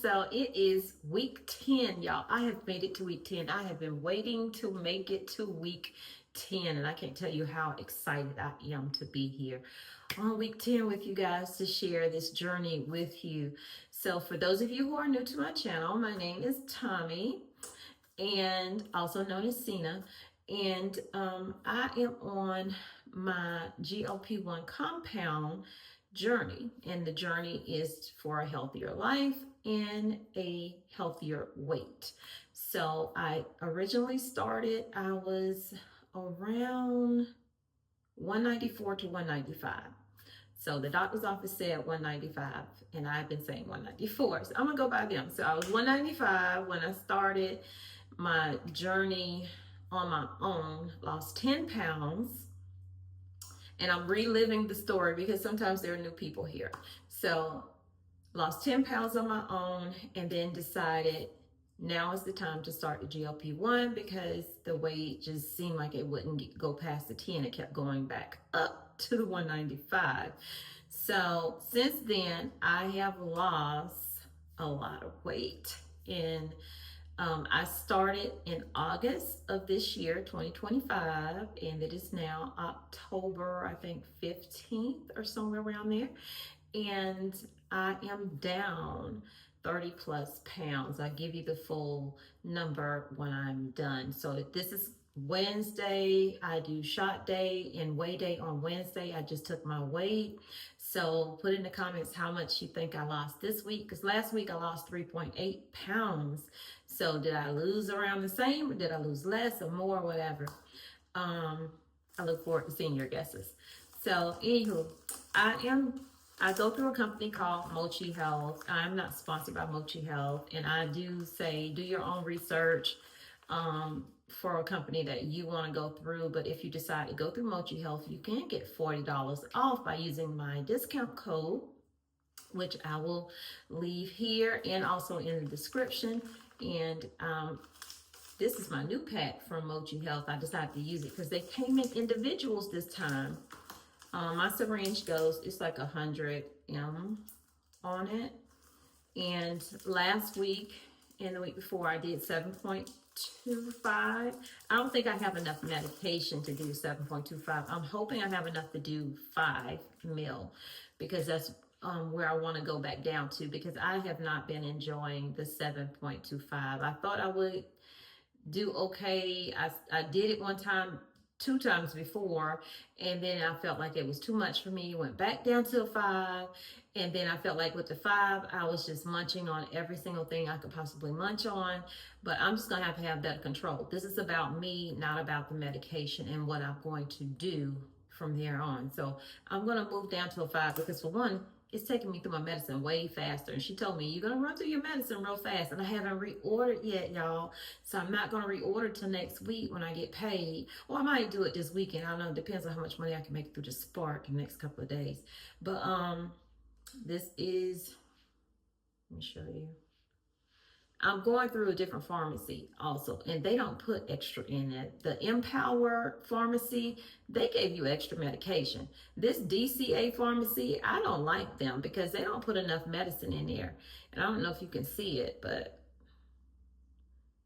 So it is week 10, y'all. I have made it to week 10. I have been waiting to make it to week 10, and I can't tell you how excited I am to be here on week 10 with you guys to share this journey with you. So for those of you who are new to my channel, my name is Tommy, and also known as Cena, and I am on my GLP-1 compound journey, and the journey is for a healthier life and a healthier weight. So I originally started, I was around 194 to 195. So the doctor's office said 195, and I've been saying 194. So I'm gonna go by them. So I was 195 when I started my journey on my own, lost 10 pounds. And I'm reliving the story because sometimes there are new people here. So lost 10 pounds on my own, and then decided now is the time to start the GLP-1 because the weight just seemed like it wouldn't go past the 10. It kept going back up to the 195. So since then, I have lost a lot of weight. And I started in August of this year, 2025, and it is now October, I think 15th or somewhere around there. And I am down 30 plus pounds. I'll give you the full number when I'm done. So this is Wednesday. I do shot day and weigh day on Wednesday. I just took my weight. So put in the comments how much you think I lost this week, because last week I lost 3.8 pounds. So did I lose around the same, or did I lose less or more, whatever? I look forward to seeing your guesses. So anywho, I go through a company called Mochi Health. I'm not sponsored by Mochi Health, and I do say do your own research for a company that you want to go through. But if you decide to go through Mochi Health, you can get $40 off by using my discount code, which I will leave here and also in the description. And this is my new pack from Mochi Health. I decided to use it because they came in individuals this time. My syringe goes, it's like 100 ml on it. And last week and the week before I did 7.25. I don't think I have enough medication to do 7.25. I'm hoping I have enough to do 5 ml because that's where I want to go back down to, because I have not been enjoying the 7.25. I thought I would do okay. I did it one time, 2 times before, and then I felt like it was too much for me. Went back down to a 5, and then I felt like with the 5, I was just munching on every single thing I could possibly munch on. But I'm just gonna have to have better control. This is about me, not about the medication and what I'm going to do from there on. So I'm gonna move down to a 5 because, for one, it's taking me through my medicine way faster. And she told me, you're going to run through your medicine real fast. And I haven't reordered yet, y'all. So I'm not going to reorder till next week when I get paid. Or I might do it this weekend. I don't know. It depends on how much money I can make through the Spark in the next couple of days. But this is, let me show you. I'm going through a different pharmacy also, and they don't put extra in it. The Empower pharmacy, they gave you extra medication. This DCA pharmacy, I don't like them because they don't put enough medicine in there. And I don't know if you can see it, but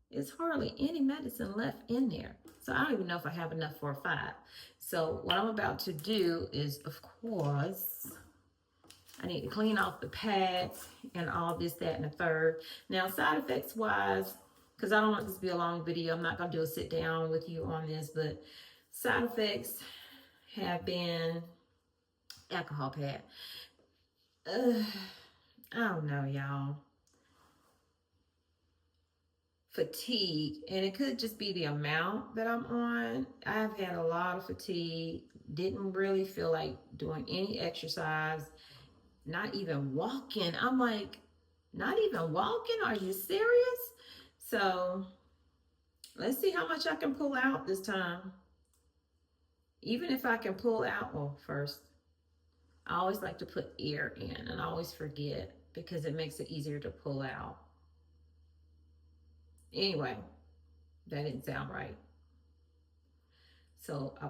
it's hardly any medicine left in there. So I don't even know if I have enough for a 5. So what I'm about to do is, of course, I need to clean off the pads and all this, that, and the third. Now, side effects wise, because I don't want this to be a long video, I'm not going to do a sit down with you on this, but side effects have been alcohol pad. I don't know, y'all. Fatigue, and it could just be the amount that I'm on. I've had a lot of fatigue, didn't really feel like doing any exercise. Not even walking. I'm like, not even walking? Are you serious? So let's see how much I can pull out this time. Even if I can pull out, well, first, I always like to put air in, and I always forget because it makes it easier to pull out. Anyway, that didn't sound right. So I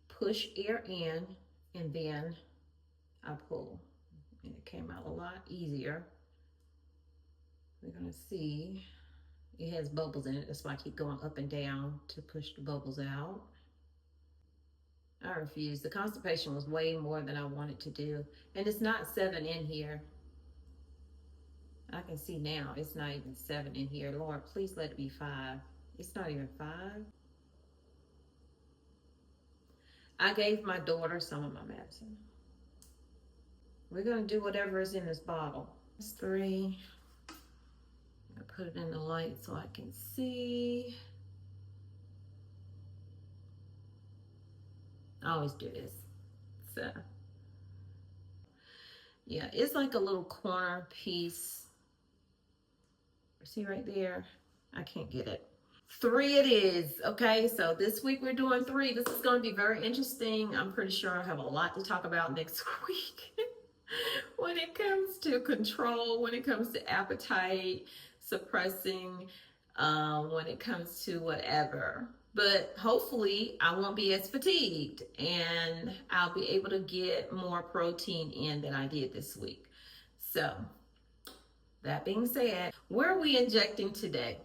push air in, and then I pull. And it came out a lot easier. We're gonna see. It has bubbles in it. That's why I keep going up and down to push the bubbles out. I refuse. The constipation was way more than I wanted to do. And it's not 7 in here. I can see now it's not even 7 in here. Lord, please let it be 5. It's not even 5. I gave my daughter some of my medicine. We're going to do whatever is in this bottle. It's 3. I put it in the light so I can see. I always do this. So, yeah, it's like a little corner piece. See right there? I can't get it. 3 it is. Okay, so this week we're doing 3. This is going to be very interesting. I'm pretty sure I have a lot to talk about next week. When it comes to control, when it comes to appetite suppressing, when it comes to whatever. But hopefully I won't be as fatigued and I'll be able to get more protein in than I did this week. So that being said, where are we injecting today?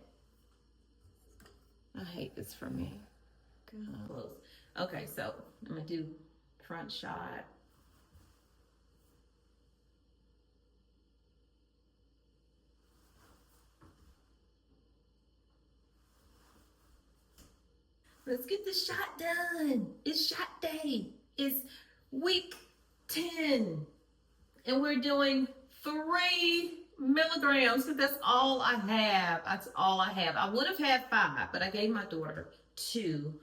I hate this for me. God. Okay, so I'm gonna do front shot. Let's get the shot done. It's shot day. It's week 10. And we're doing 3 milligrams. So that's all I have. That's all I have. I would have had 5, but I gave my daughter 2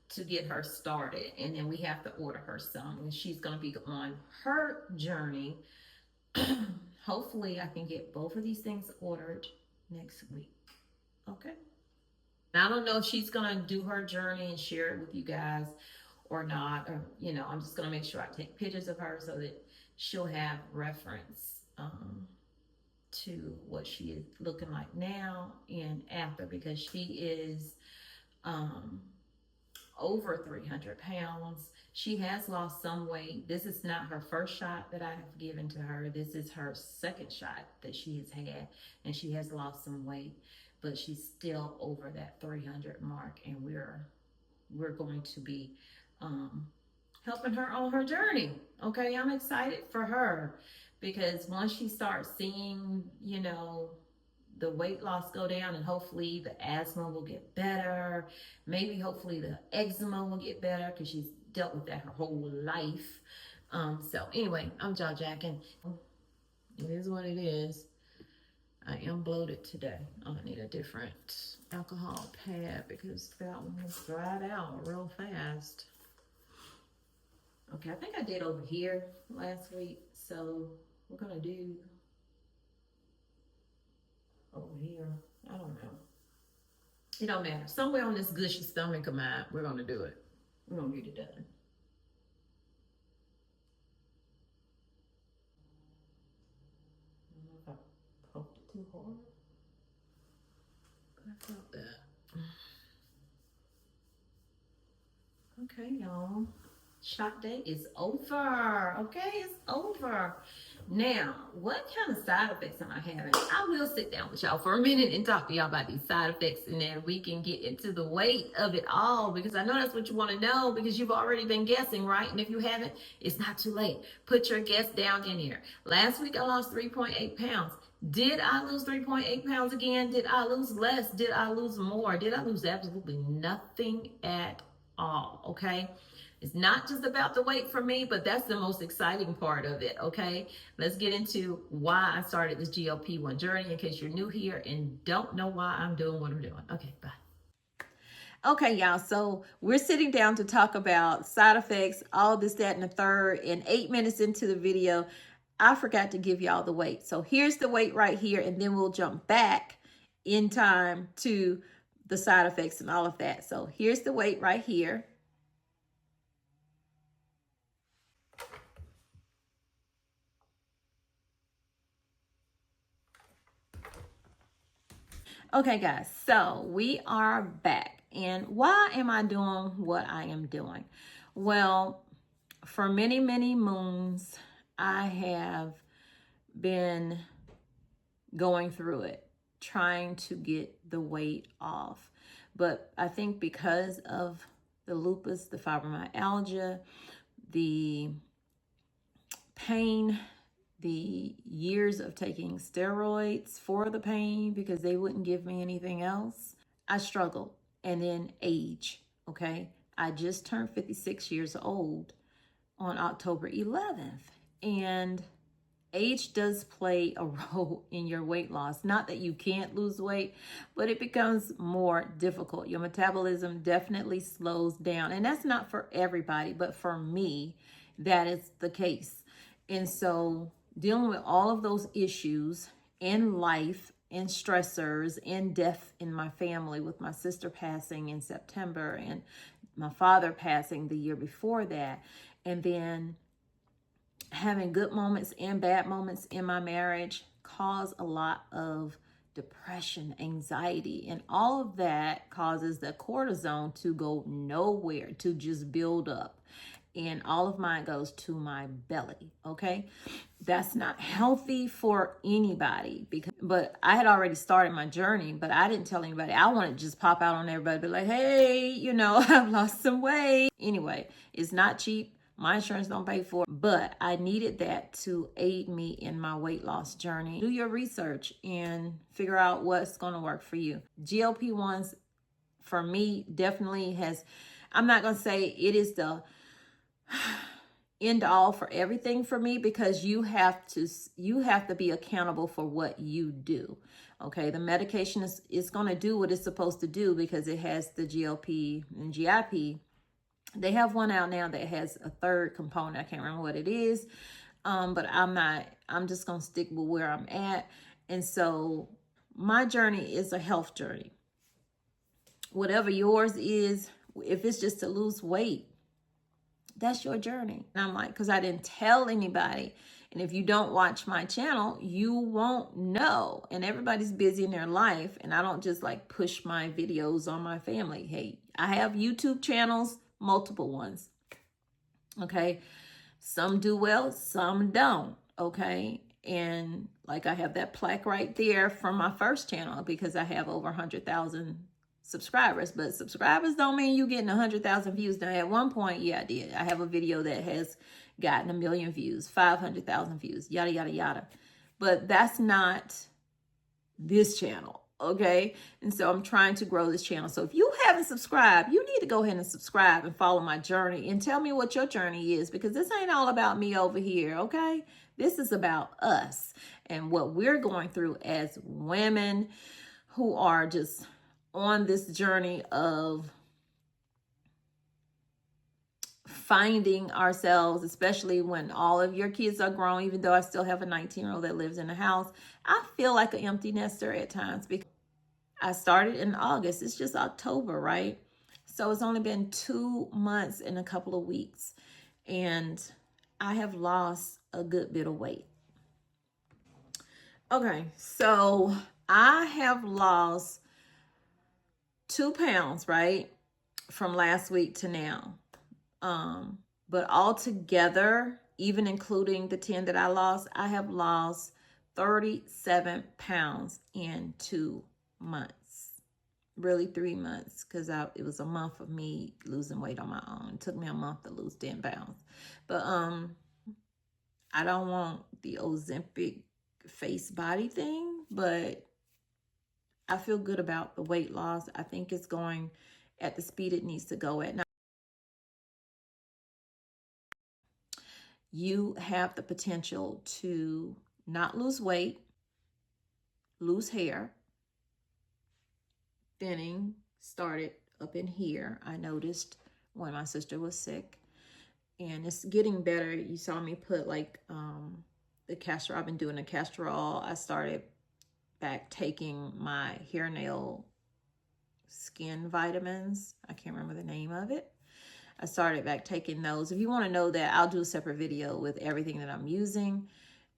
to get her started. And then we have to order her some. And she's going to be on her journey. Hopefully I can get both of these things ordered next week. Okay. I don't know if she's gonna do her journey and share it with you guys or not, or I'm just gonna make sure I take pictures of her so that she'll have reference to what she is looking like now and after, because she is over 300 pounds. She has lost some weight. This is not her first shot that I have given to her. This is her second shot that she has had, and she has lost some weight, but she's still over that 300 mark, and we're going to be helping her on her journey. Okay, I'm excited for her, because once she starts seeing, the weight loss go down, and hopefully the asthma will get better, maybe hopefully the eczema will get better, because she's dealt with that her whole life. So anyway, I'm jaw jacking. It is what it is. I am bloated today. I'm gonna need a different alcohol pad because that one was dried out real fast. Okay, I think I did over here last week, so we're gonna do over here. I don't know. It don't matter. Somewhere on this gushy stomach of mine, we're gonna do it. We're gonna get it done. I don't know if I poked it too hard. I felt that. Okay, y'all. Shot day is over. Okay, it's over. Now, what kind of side effects am I having? I will sit down with y'all for a minute and talk to y'all about these side effects, and then we can get into the weight of it all, because I know that's what you want to know, because you've already been guessing, right? And if you haven't, it's not too late. Put your guess down in here. Last week I lost 3.8 pounds. Did I lose 3.8 pounds again? Did I lose less? Did I lose more? Did I lose absolutely nothing at all? Okay. It's not just about the weight for me, but that's the most exciting part of it, okay? Let's get into why I started this GLP-1 journey, in case you're new here and don't know why I'm doing what I'm doing. Okay, bye. Okay, y'all, so we're sitting down to talk about side effects, all this, that, and the third, and 8 minutes into the video, I forgot to give y'all the weight. So here's the weight right here, and then we'll jump back in time to the side effects and all of that. So here's the weight right here. Okay, guys, so we are back. And why am I doing what I am doing? Well, for many, many moons, I have been going through it. trying to get the weight off. But I think because of the lupus, the fibromyalgia, the pain, the years of taking steroids for the pain because they wouldn't give me anything else, I struggled. And then age, okay? I just turned 56 years old on October 11th. And age does play a role in your weight loss. Not that you can't lose weight, but it becomes more difficult. Your metabolism definitely slows down. And that's not for everybody, but for me, that is the case. And so dealing with all of those issues in life, and stressors, and death in my family, with my sister passing in September and my father passing the year before that, and then having good moments and bad moments in my marriage, cause a lot of depression, anxiety, and all of that causes the cortisone to go nowhere, to just build up. And all of mine goes to my belly, okay? That's not healthy for anybody, but I had already started my journey, but I didn't tell anybody. I wanted to just pop out on everybody, be like, hey, you know, I've lost some weight. Anyway, it's not cheap. My insurance don't pay for it, but I needed that to aid me in my weight loss journey. Do your research and figure out what's going to work for you. GLP-1s, for me, definitely has, I'm not going to say it is the end all for everything for me, because you have to be accountable for what you do. Okay, the medication is going to do what it's supposed to do because it has the GLP and GIP. They have one out now that has a third component. I can't remember what it is, but I'm just going to stick with where I'm at. And so my journey is a health journey. Whatever yours is, if it's just to lose weight, that's your journey. And I'm like, because I didn't tell anybody. And if you don't watch my channel, you won't know. And everybody's busy in their life. And I don't just like push my videos on my family. Hey, I have YouTube channels, multiple ones. Okay. Some do well, some don't. Okay. And like I have that plaque right there from my first channel because I have over 100,000 subscribers, but subscribers don't mean you getting 100,000 views. Now at one point, yeah, I did. I have a video that has gotten 1 million views, 500,000 views, yada, yada, yada. But that's not this channel, okay? And so I'm trying to grow this channel. So if you haven't subscribed, you need to go ahead and subscribe and follow my journey and tell me what your journey is, because this ain't all about me over here, okay? This is about us and what we're going through as women who are just on this journey of finding ourselves, especially when all of your kids are grown. Even though I still have a 19-year-old that lives in the house, I feel like an empty nester at times because I started in August. It's just October, right? So it's only been 2 months and a couple of weeks, and I have lost a good bit of weight. Okay, so I have lost 2 pounds, right, from last week to now. But altogether, even including the 10 that I lost, I have lost 37 pounds in 2 months. Really 3 months, because it was a month of me losing weight on my own. It took me a month to lose 10 pounds. But I don't want the Ozempic face body thing, but I feel good about the weight loss. I think it's going at the speed it needs to go at. Now, you have the potential to not lose weight, lose hair. Thinning started up in here, I noticed when my sister was sick. And it's getting better. You saw me put like the castor. I've been doing the castor oil. I started back taking my hair nail skin vitamins. I can't remember the name of it. I started back taking those. If you want to know that, I'll do a separate video with everything that I'm using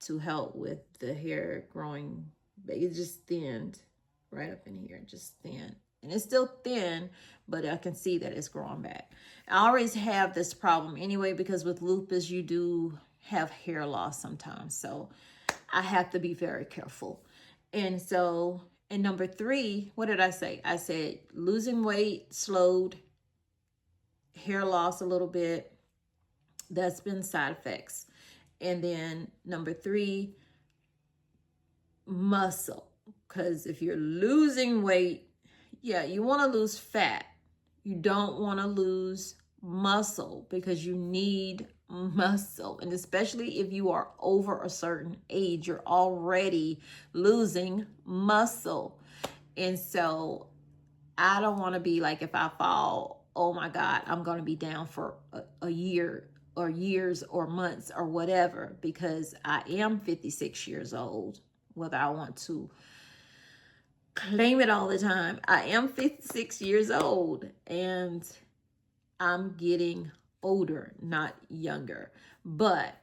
to help with the hair growing. It just thinned right up in here, just thin. And it's still thin, but I can see that it's growing back. I always have this problem anyway, because with lupus, you do have hair loss sometimes. So I have to be very careful. And so And number 3, what did I say? I said losing weight slowed, hair loss a little bit. That's been side effects. And then number 3, muscle. Because if you're losing weight, yeah, you want to lose fat. You don't want to lose muscle because you need muscle. And especially if you are over a certain age, you're already losing muscle. And so I don't want to be like, if I fall, oh my God, I'm going to be down for a year or years or months or whatever, because I am 56 years old, whether I want to claim it all the time. I am 56 years old and I'm getting older, not younger. But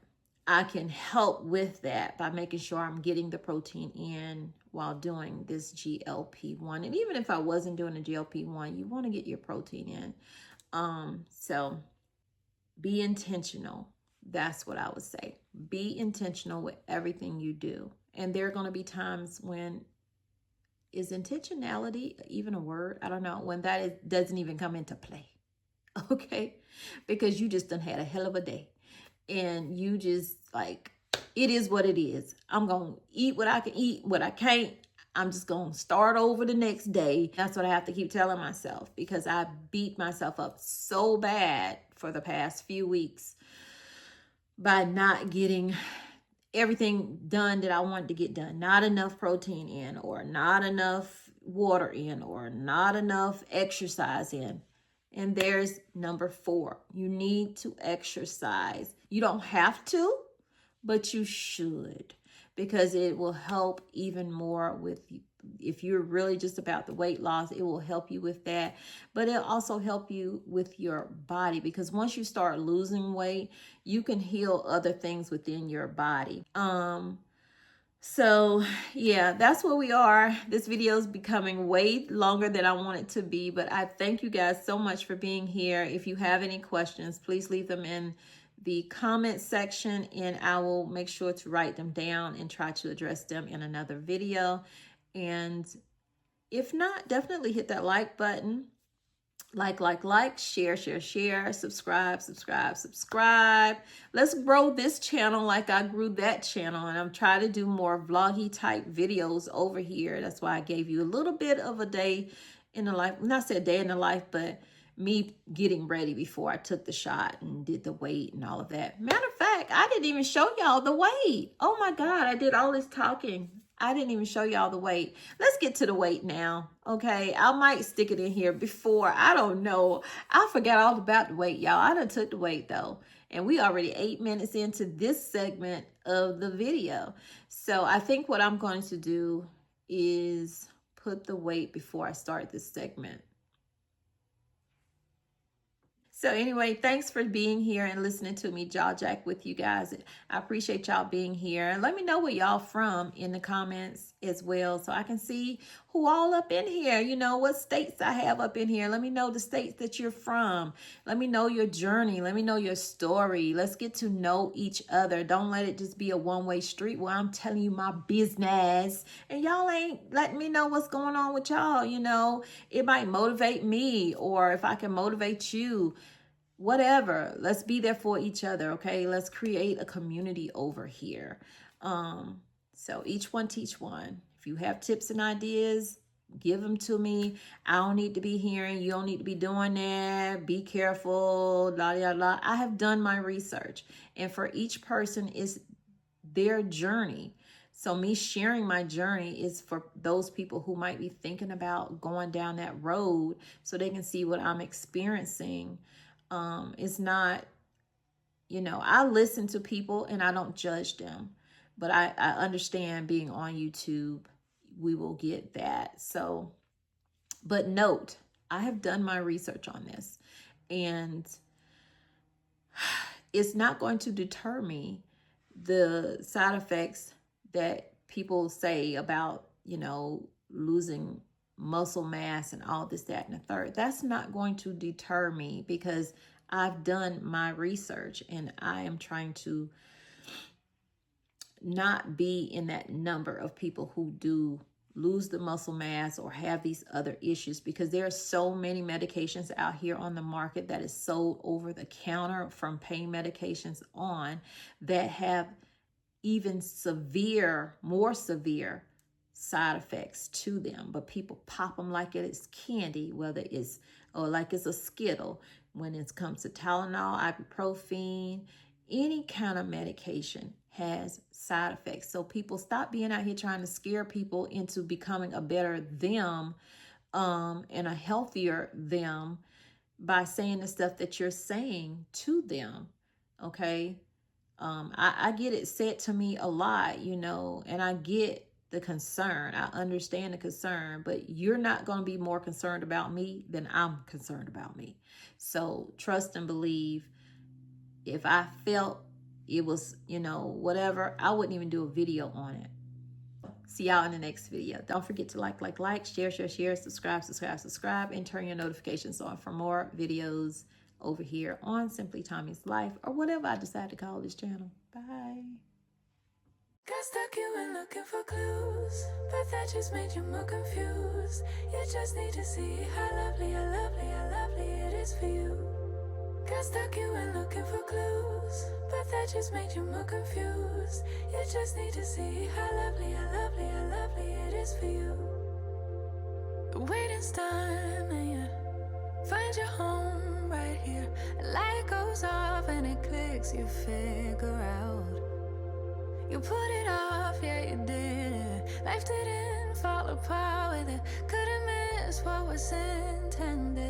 I can help with that by making sure I'm getting the protein in while doing this GLP-1. And even if I wasn't doing a GLP-1, you want to get your protein in. So be intentional. That's what I would say. Be intentional with everything you do. And there are going to be times when, is intentionality even a word? I don't know. When that doesn't even come into play. Okay? Because you just done had a hell of a day. And you just like, it is what it is. I'm going to eat what I can eat, what I can't. I'm just going to start over the next day. That's what I have to keep telling myself, because I beat myself up so bad for the past few weeks by not getting everything done that I wanted to get done. Not enough protein in, or not enough water in, or not enough exercise in. And there's number 4. You need to exercise. You don't have to, but you should, because it will help even more with, if you're really just about the weight loss, it will help you with that. But it'll also help you with your body, because once you start losing weight, you can heal other things within your body. So yeah, that's where we are. This video is becoming way longer than I want it to be, but I thank you guys so much for being here. If you have any questions, please leave them in the comment section and I will make sure to write them down and try to address them in another video. And if not, definitely hit that like button. Like, share, subscribe. Let's grow this channel like I grew that channel. And I'm trying to do more vloggy type videos over here. That's why I gave you a little bit of a day in the life. Not say a day in the life, but me getting ready before I took the shot and did the weight and all of that. Matter of fact, I didn't even show y'all the weight. Oh my God, I did all this talking. I didn't even show y'all the weight. Let's get to the weight now, okay? I might stick it in here before. I don't know. I forgot all about the weight, y'all. I done took the weight, though. And we already 8 minutes into this segment of the video. So I think what I'm going to do is put the weight before I start this segment. So anyway, thanks for being here and listening to me jaw jack with you guys. I appreciate y'all being here. Let me know where y'all from in the comments as well, so I can see who all up in here. You know, what states I have up in here. Let me know the states that you're from. Let me know your journey. Let me know your story. Let's get to know each other. Don't let it just be a one-way street where I'm telling you my business and y'all ain't letting me know what's going on with y'all. You know, it might motivate me, or if I can motivate you, whatever. Let's be there for each other, okay? Let's create a community over here. So each one teach one. If you have tips and ideas, give them to me. I don't need to be hearing, you don't need to be doing that. Be careful, la la la. I have done my research, and for each person is their journey. So me sharing my journey is for those people who might be thinking about going down that road, so they can see what I'm experiencing. It's not, you know, I listen to people and I don't judge them, but I understand being on YouTube, we will get that. So, but note, I have done my research on this, and it's not going to deter me. The side effects that people say about, you know, losing muscle mass and all this, that, and the third, that's not going to deter me, because I've done my research and I am trying to not be in that number of people who do lose the muscle mass or have these other issues, because there are so many medications out here on the market that is sold over the counter, from pain medications on, that have even more severe side effects to them, but people pop them like it is candy, whether it's, or like it's a Skittle. When it comes to Tylenol, ibuprofen, any kind of medication has side effects. So people, stop being out here trying to scare people into becoming a better them, and a healthier them, by saying the stuff that you're saying to them. Okay. I get it said to me a lot, and I get the concern. I understand the concern, but you're not going to be more concerned about me than I'm concerned about me. So trust and believe. If I felt it was, whatever, I wouldn't even do a video on it. See y'all in the next video. Don't forget to like, share, subscribe, and turn your notifications on for more videos over here on Simply Tommy's Life, or whatever I decide to call this channel. Bye. Got stuck, you went looking for clues, but that just made you more confused. You just need to see how lovely, how lovely, how lovely it is for you. Got stuck, you went looking for clues, but that just made you more confused. You just need to see how lovely, how lovely, how lovely it is for you. The waiting's done and you find your home right here. The light goes off and it clicks, you figure out. You put it off, yeah you did it. Life didn't fall apart with it. Couldn't miss what was intended.